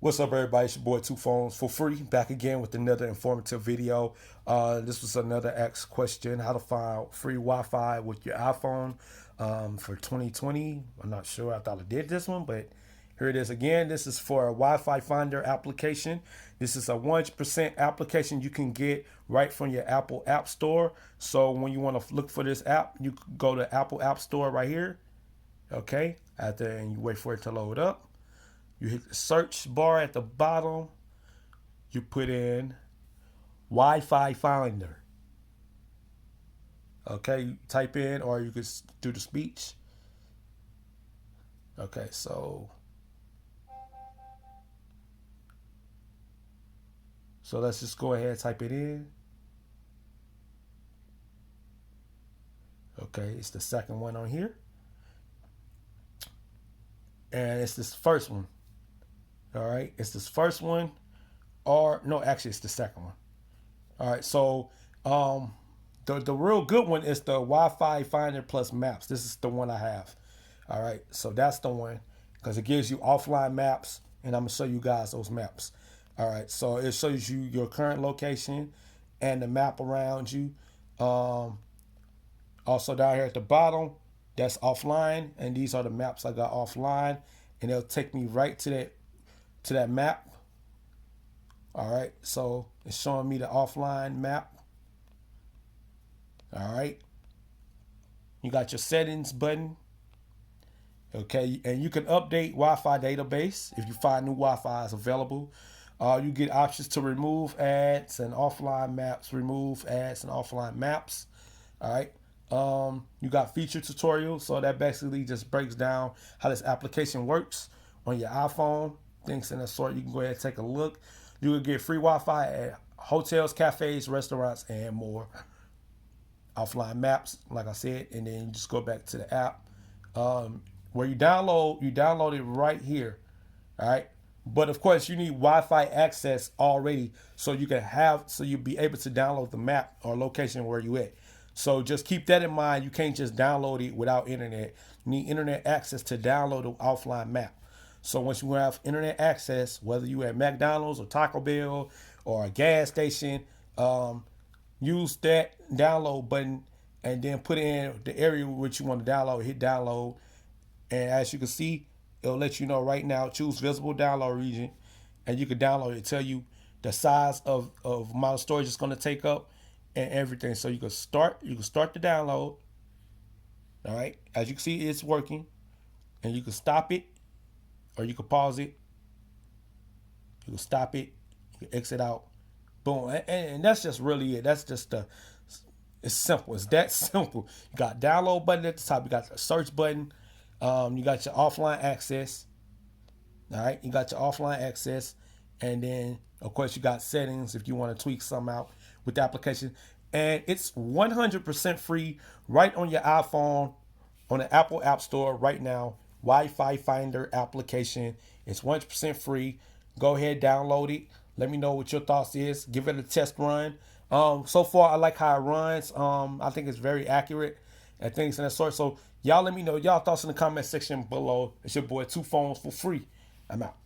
What's up, everybody? It's your boy Two Phones for Free, back again with another informative video. This was another asked question: how to find free Wi-Fi with your iPhone for 2020. I'm not sure. I thought I did this one, but here it is again. This is for a Wi-Fi Finder application. This is a 100% application you can get right from your Apple App Store. So when you want to look for this app, you go to Apple App Store right here. Okay, and you wait for it to load up. You hit the search bar at the bottom. You put in Wi-Fi Finder. Okay, you type in, or you could do the speech. Okay, so let's just go ahead and type it in. Okay, it's the second one on here. And it's this first one. All right, it's this first one, or no, actually it's the second one. All right, so the real good one is the Wi-Fi Finder plus Maps. This is the one I have. All right, so that's the one because it gives you offline maps, and I'm gonna show you guys those maps. All right, so it shows you your current location and the map around you. Also down here at the bottom, that's offline, and these are the maps I got offline, and it'll take me right to that map. All right, so it's showing me the offline map. All right, you got your settings button. Okay, and you can update Wi-Fi database if you find new Wi-Fi is available. You get options to remove ads and offline maps, remove ads and offline maps. All right. You got feature tutorials, so that basically just breaks down how this application works on your iPhone, things in that sort. You can go ahead and take a look. You will get free Wi-Fi at hotels, cafes, restaurants, and more. Offline maps, like I said, and then you just go back to the app. Where you download it right here. All right. But of course, you need Wi-Fi access already, so you'll be able to download the map or location where you at. So just keep that in mind. You can't just download it without internet. You need internet access to download the offline map. So once you have internet access, whether you at McDonald's or Taco Bell or a gas station, use that download button and then put in the area which you want to download, hit download. And as you can see, it'll let you know right now, choose visible download region, and you can download it, tell you the size of amount of storage it's going to take up and everything. So you can start the download. All right, as you can see, it's working, and you can stop it or you can pause it. You can stop it, you can exit out, boom. And that's just really it. That's just it's simple. It's that simple. You got download button at the top, you got the search button, you got your offline access. All right, you got your offline access, and then of course you got settings if you want to tweak something out with the application. And it's 100% free right on your iPhone on the Apple App Store right now. Wi-Fi Finder application. It's 100% free. Go ahead, download it. Let me know what your thoughts is. Give it a test run. So far I like how it runs. I think it's very accurate and things of that sort. So y'all let me know y'all thoughts in the comment section below. It's your boy Two Phones for Free. I'm out.